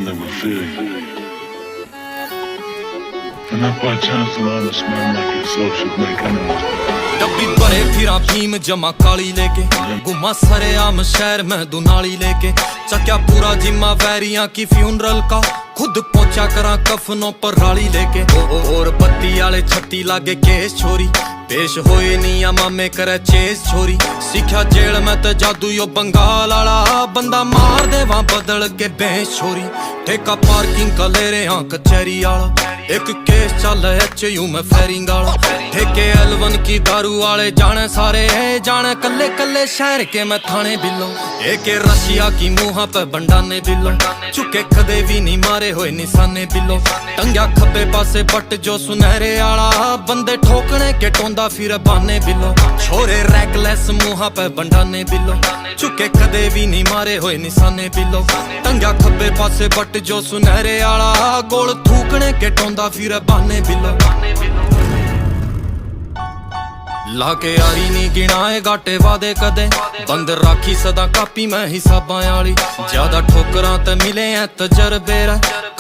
never feel you. And not by chance allow this man like yourself should make enemies. डब्बी भरे फिरा भीम जमा काली लेके गुमा सरे आम शहर में दुनाली लेके चक्या पूरा जिम्मा वैरियां की फ्यूनरल का खुद पहुंचा करा कफनों पर राली लेके और बत्ती आले छत्ती लागे केस छोरी पेश होए निया मामे करे चेस छोरी सीखा जेल में ते जादू यो बंगाल आला बंदा मार दे वहां बदल के बेस छोरी ठेका पार्किंग का ले रहे हाँ कचहरी आला एक केस चल HU में फेरिंग आला ठेके L1 की दारू वाले जाने सारे जाने कल्ले कल्ले शहर के मैं थाने बिलो एक रशिया की मुहा पे बंडाने बिलो चुके कदे भी नहीं मारे हुए निशाने बिलो टंग्या खब्बे पासे बट जो सुनहरे आला बंदे ठोकने के टोंदा फिर बाने बिलो छोरे रैकलेस मुहा पे बंडाने बिलो चुके कदे भी नहीं मारे हुए निशाने बिलो टंग्या खब्बे पासे बट जो सुनहरे आला गोल थूकने के टोंदा फिर बाने बिलो लाके यारी नी गिनाए घाटे वादे कदे बंद राखी सदा कापी मैं हिसाबां आली ज्यादा ठोकरां ते मिले हैं तजर्बे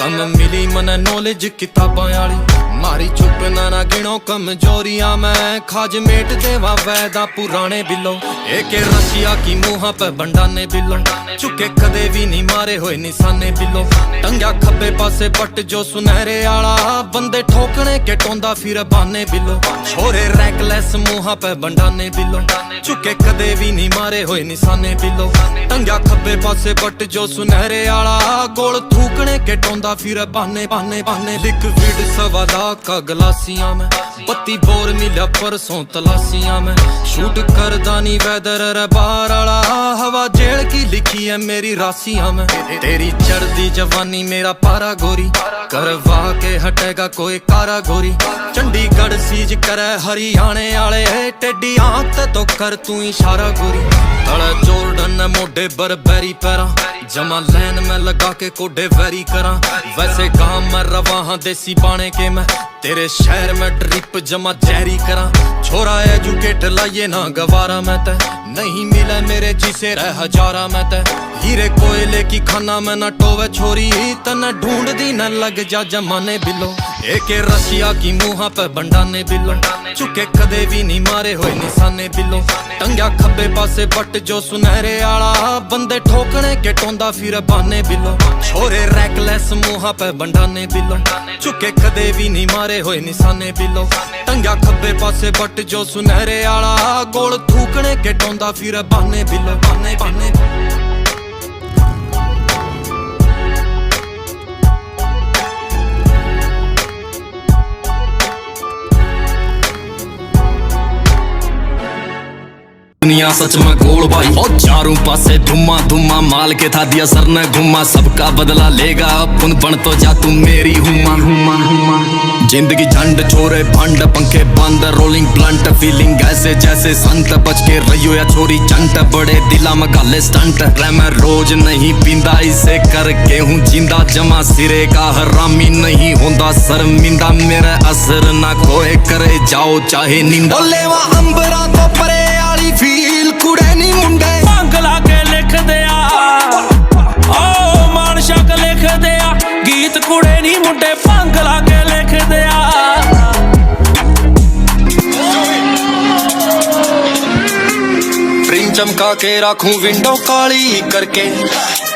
कम मिली मने नॉलेज किताबां आली मारी चुप ना गिनो कमजोरियां मैं खाज मेट देवा वैदा पुराने बिलो एक रशिया की मुहा पे बंडाने बिलो चुके कदे भी नहीं मारे हुए निशाने बिलो टंग्या खब्बे पासे बट जो सुनहरे आला बंदे ठोकने के टोंदा फिर बाने बिलो छोरे रैकलेस मुहा पे बंडाने बिलो चुके कदे भी नहीं मारे हुए निशाने बिलो टंग्या खब्बे पासे बट जो सुनहरे आला गोल थूकने के टोंदा फिर बाने बाने बाने लिक्विड सवादा का गलासियां में पत्ती बोर मिला परसों तलाशियां में शूट कर दानी वेदर बार आला हवा जेल की लिखी है मेरी राशियां में तेरी चढ़दी जवानी मेरा पारा गोरी करवा के हटेगा कोई कारा गोरी चंडीगढ़ सीज करे हरियाणे आले टेडी आंख तो कर तू इशारा गोरी तड़ा जोर्डन मोडे बरबेरी पैरा जमा लैन में लगा के कोडे वेरी करा वैसे गांव में रवा हाँ देसी बाणे के मैं तेरे शहर में ट्रिप जमा जहरी करा छोरा एजुकेट लाइए ना गवारा मैं ते नहीं मिले मेरे जिसे रह हजारा मैं ते हीरे कोयले की खाना में न टोवे छोरी तन ढूंढ दी न लग जा जमाने बिलो एक रशिया की मुहा पे बंडाने बिलो चुके कदे भी नहीं मारे हुए निशाने बिलो टंग्या खब्बे पासे बट जो सुनहरे आला बंदे ठोकने के टोंदा फिर बाने बिलो छोरे रैकलेस मुहा पे बंडाने बिलो चुके कदे भी नहीं मारे हुए निशाने बिलो टंग्या खब्बे पासे बट जो सुनहरे आला गोल थूकने के टोंदा फिर बाने बिलो बाने बाने दुनिया सच में गोल भाई और चारों पासे धुमा धुमा माल के था दिया सर ने घुमा सबका बदला लेगा अपन बन तो जा तू मेरी हुमा हुमा हुमा जिंदगी झंड छोरे भंड पंखे बंद रोलिंग ब्लंट फीलिंग ऐसे जैसे संत बच के रहियो या छोरी चंट बड़े दिला में गाले स्टंट मैं रोज नहीं पींदा इसे करके हूँ जिंदा जमा सिरे का हरामी नहीं होंदा शर्मिंदा मेरा असर ना कोई करे जाओ चाहे नींदा लेवा अंबरा तो परे फील कुड़े नी मुंडे भंग ला के लिख दिया ओ मानशक लिख दिया गीत कुड़े नी मुंडे भंग ला के लिख दिया फ्रेम चमका के रखूं विंडो काली करके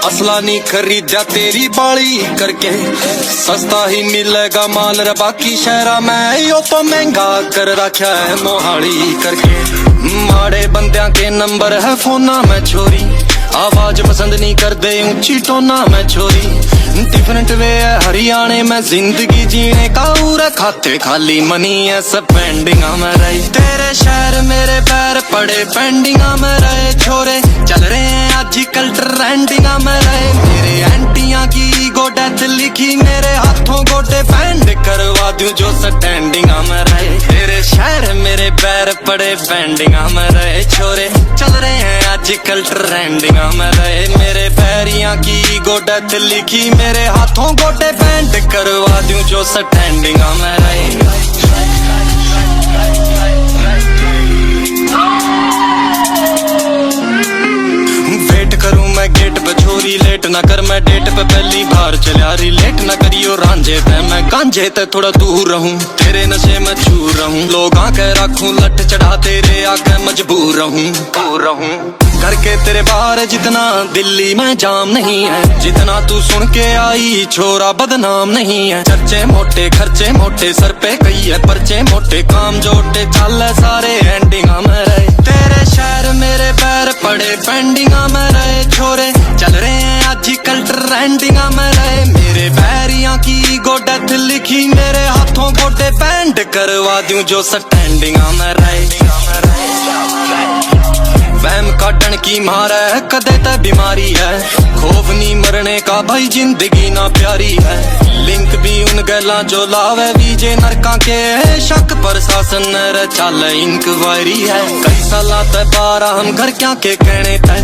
असला नहीं खरीदा तेरी बाली करके सस्ता ही मिलेगा माल रे बाकी शहरा में यो तो महंगा कर रखा है मोहाली करके माड़े बंदियां के नंबर है फोना में छोरी आवाज पसंद नहीं कर दे ऊंची टोना में छोरी डिफरेंट वे है हरियाणे में जिंदगी जीने का पूरा खाते खाली मनी है स्पेंडिंग में रही तेरे शहर मेरे पैर पड़े पेंडिंग में रहे छोरे चल रहे हैं आजकल ट्रेंडिंग में रहे मेरे एंटियां की गोडेथ लिखी मेरे हाथों गोडे बैंड करवा दूं जो स्टैंडिंग में रहे तेरे शहर मेरे पैर पड़े पेंडिंग में रहे छोरे चल रहे हैं आजकल ट्रेंडिंग में रहे मेरे पैरियां की गोडेथ लिखी मेरे हाथों गोडे बैंड करवा दूं जो स्टैंडिंग में रहे वेट करूं मैं गेट पे छोरी लेट ना कर, मैं डेट पे पहली बार चलिया रिलेट ना करियो रांझे ते, मैं गांझे ते थोड़ा दूर रहूं, तेरे नशे में चूर रहूं, लोग आके रखूं लट चढ़ा तेरे आगे मजबूर रहूं। करके तेरे बारे जितना दिल्ली में जाम नहीं है, जितना तू सुन के आई छोरा बदनाम नहीं है। चर्चे मोटे खर्चे मोटे, सर पे कई है पर्चे मोटे, काम जोटे चल सारे एंडिंगा में रहे। तेरे शहर मेरे पैर पड़े पेंडिंगा में रहे, छोरे चल रहे हैं आजकल ट्रेंडिंगा में रहे। मेरे पैरियां की गोडेथ लिखी मेरे हाथों गोडे बैंड करवा दूं जो स्टैंडिंगा में रहे। वहम का डन की मारा है कदे ते बीमारी है, खौफ नहीं मरने का भाई जिंदगी ना प्यारी है। लिंक भी उन गैला जो लावे बीजे नरका के, शक प्रशासन न चल इंक्वायरी है। कई साला ते पारा हम घर क्या के कहने तय,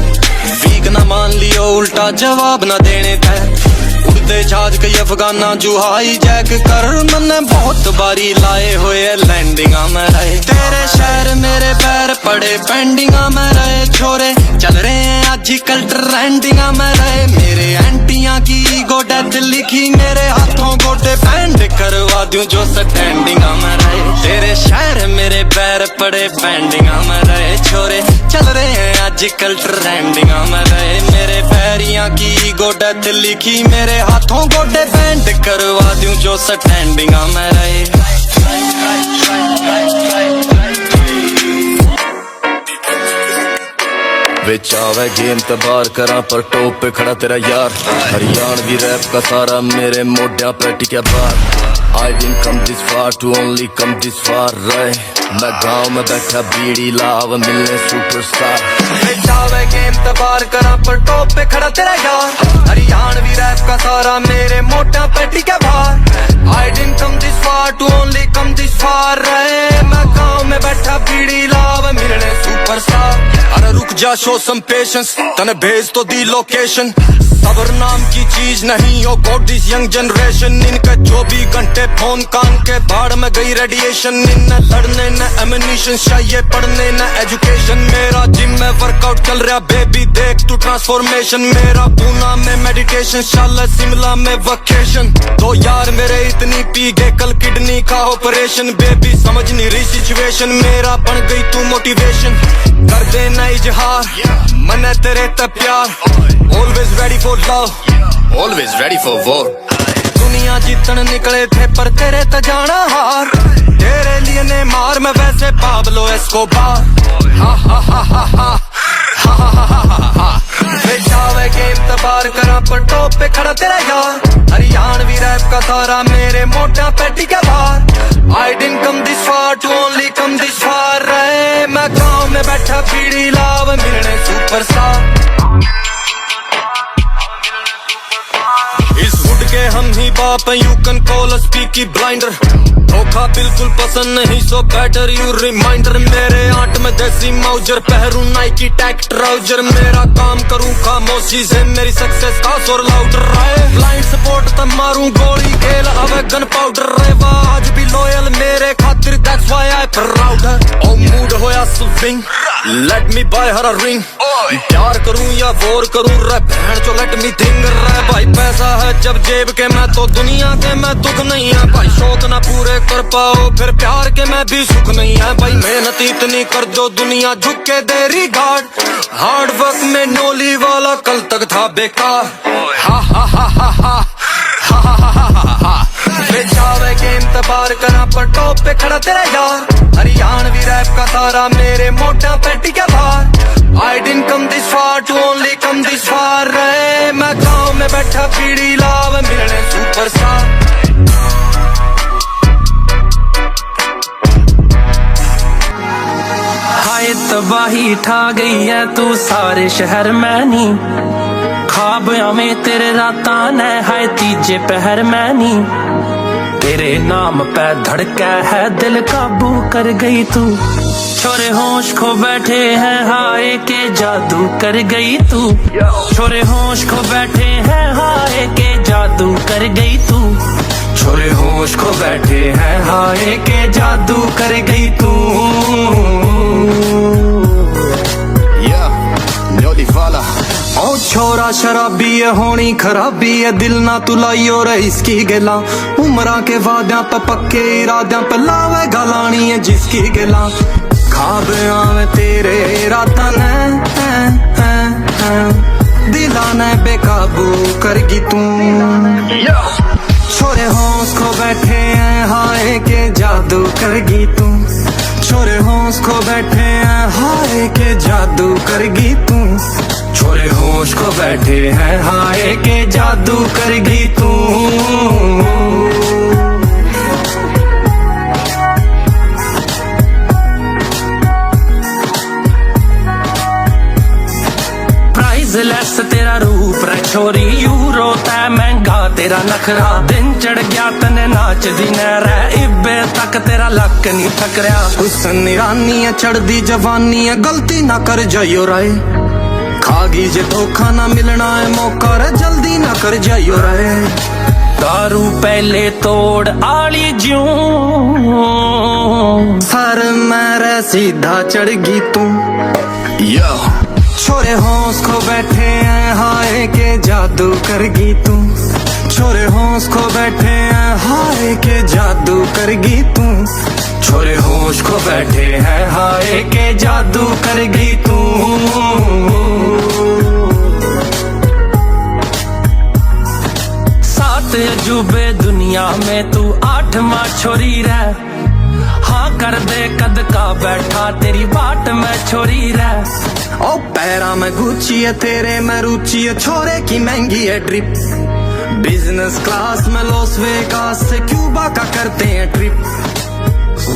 वीक न मान लियो उल्टा जवाब न देने तय। उड़ते जहाज कई अफगाना जो हाई जैक कर, मैंने बहुत बारी लाए हुए लैंडिंगा में रहे। तेरे शहर मेरे पैर पड़े पेंडिंगा में रहे, छोरे चल रहे हैं आजकल ट्रेंडिंगा में रहे। मेरे एंटियां की गोडेथ लिखी मेरे हाथों गोडे बैंड करवा दूं जो स्टैंडिंगा में रहे। तेरे शहर मेरे पैर पड़े पेंडिंगा में रहे, छोरे चल रहे हैं आजकल ट्रेंडिंगा में रहे। मेरे पैरियां की गोडेथ लिखी मेरे हाथों गोडे बैंड करवा दूं जो स्टैंडिंगा में रहे। विच आवे गेम ते बार करा पर टॉप पे खड़ा तेरा यार, हरियाणवी रैप का सारा मेरे मोढिया पे टिका बार। I didn't come this far to only come this far रहे, मैं गाँव में बैठा बीड़ी लाव मिलने सुपरस्टार। विच आवे गेम ते बार करा पर टॉप पे खड़ा तेरा यार, हरियाणवी रैप का सारा मेरे मोढिया पे टिका बार। I didn't come this far to only come this far रहे, मैं गाँव में बैठा बीड़ी लाव मिलने सुपरस्टार। अरे रुक जा शो सम पेशेंस, तने भेज तो दी लोकेशन। सबर नाम की चीज नहीं हो गॉड दिस यंग जनरेशन, इनका 24 घंटे फोन कान के भाड़ में गई रेडिएशन। इन लड़ने न एमिनेशन चाहिए पढ़ने न एजुकेशन, मेरा जिम में वर्कआउट चल रहा बेबी देख तू ट्रांसफॉर्मेशन। मेरा पूना में मेडिटेशन, शाला शिमला में वकेशन। तो यार मेरे इतनी पी गए कल किडनी का ऑपरेशन, बेबी समझ नहीं रही सिचुएशन, मेरा बन गई तू मोटिवेशन। कर देना इजहार मने तेरे ते प्यार, always ready for love, always ready for war. दुनिया जीतन निकले थे पर तेरे ते जाना हार, तेरे लिए ने मार मैं वैसे पाब्लो एस्कोबार। हा हा हा हा हा हा हा हा हा। बेचावे गेम ते बार करा पर टॉप पे खड़ा तेरा यार, हरियाणवी रैप का सारा मेरे मोटा पे टिका बार। I didn't come this far to only come this far रहे, मैं गाँव में बैठा पीड़ी लाव मिलने सुपरस्टार। इस वुड के हम ही बाप you can call us Peaky blinder, धोखा बिल्कुल पसंद नहीं सो बेटर यू रिमाइंडर। मेरे आंट में देसी माउजर पहरू नाइकी टैक ट्राउजर, मेरा काम करूं खामोशी से मेरी सक्सेस का सोर लाउडर रहे। ब्लाइंड सपोर्ट तब मारूं गोली खेल अवे गन पाउडर रहे, आज भी लॉयल मेरे खातिर दैट्स व्हाई आई प्राउड है। ओ मूड होया swing let me bye her a ring, प्यार करूं या वॉर करूं रे बहन चो लेट मी थिंग रे। भाई पैसा है जब जेब के मैं तो दुनिया के मैं दुख नहीं है भाई, शौक ना पूरे कर पाओ फिर प्यार के मैं भी सुख नहीं है भाई। मेहनत इतनी कर दो दुनिया झुक के दे रिगार्ड, हार्ड वर्क में नोली वाला कल तक था बेकार। हा हा हा हा हा हा हा हा हा हा। बेचावे गेम ते बार करा पर टॉप पे खड़ा तेरा यार, हरियाणवी रैप का सारा मेरे मोटा पे टिका बार। I didn't come this far to only come this far रहे, मैं गाँव में बैठा पीड़ी लाव मिलने सुपरस्टार। हाय तबाही ठा गई है तू सारे शहर में नी, ख्वाब में तेरे राता ने हाय तीजे पहर में नी। तेरे नाम पे धड़का है दिल काबू कर गई तू, छोरे होश खो बैठे हैं हाय के जादू कर गई तू। छोरे होश खो बैठे हैं हाय के जादू कर गई तू, छोरे होश खो बैठे हैं हाय के जादू कर गई तू। Yeah, Noli Fala, छोरा शराबी है होनी खराबी है दिल ना तू लाइयो रे इसकी गिला उमरा के वाद्यां पे पक्के इराद्यां पे लावे गलानी है जिसकी गिला खाब आवे तेरे रातां ने दिला ने बेकाबू करगी तू छोरे होश खो बैठे हैं हाय के जादू करगी तू छोरे होश खो बैठे हैं हाय के जादू करगी तू छोरे होश को बैठे हैं हाय के जादू करगी तू प्राइसलेस तेरा रूप रे छोरी यूरो तै महंगा तेरा नखरा दिन चढ़ गया तने नाच दी नैरा इब्बे तक तेरा लक नहीं ठकरिया हुस्न निरानी है चढ़दी जवानी है गलती ना कर जाइयो राय खागी जे धोखा ना मिलना है मौका रे जल्दी ना कर जाइयो रे दारू पहले तोड़ आली ज्यों सर मेरे सीधा चढ़गी तू यो छोरे होश खो बैठे हैं हाय के जादू करगी तू छोरे होश खो बैठे हैं हाय के जादू करगी तू छोरे होश खो बैठे हैं हाय के जादू करगी तू सात अजूबे दुनिया में तू आठवां छोरी रह हाँ कर दे कद का बैठा तेरी बाट में छोरी रह ओ पैरा में गुच्ची है तेरे में रुचि है छोरे की महंगी है ट्रिप बिजनेस क्लास में लॉस वेगास से क्यूबा का करते हैं ट्रिप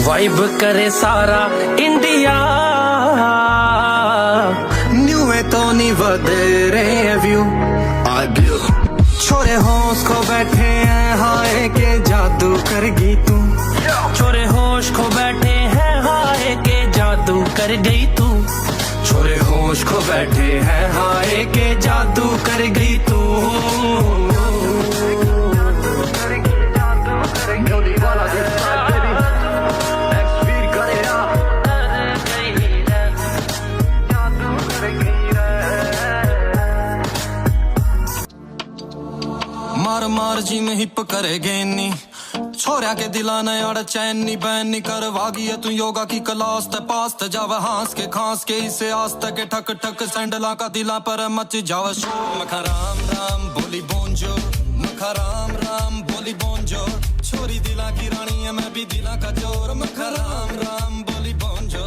वाइब करे सारा इंडिया न्यू है तो नहीं वधेरे व्यू छोरे होश खो बैठे हैं हाय के जादू करगी तू छोरे होश खो बैठे हैं हाय के जादू कर गई तू छोरे होश खो बैठे हैं हाय के जादू कर गई तू मार मार जी में हिप करेगे नी छोरा के दिला ने अड़ चैन नी बैन नी करवागी है तू योगा की क्लास ते पास ते जावे हांस के खांस के इसे आस्ते के ठक ठक सैंडला का दिला पर मच जावे शोर मखा राम राम बोली बोंजो मखा राम राम बोली बोंजो छोरी दिला की रानी है मैं भी दिला का जोर मखा राम राम बोली बोंजो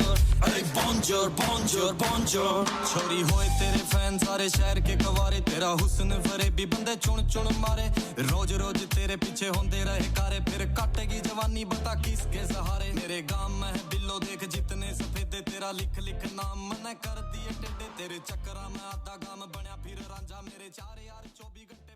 अरे बोंजोर बोंजोर बोंजोर छोरी होए तेरे फैन सारे शहर के कवारे तेरा हुस्न फरे भी बंदे चुन चुन मारे रोज रोज तेरे पीछे होंदे रहे कारे फिर काटेगी जवानी बता किसके सहारे मेरे गांव में है बिल्लो देख जितने सफेदे तेरा लिख लिख नाम मैंने कर दिए टेढ़े तेरे चक्करा में आधा गांव बनया फिर रांझा मेरे 4 यार 24 घंटे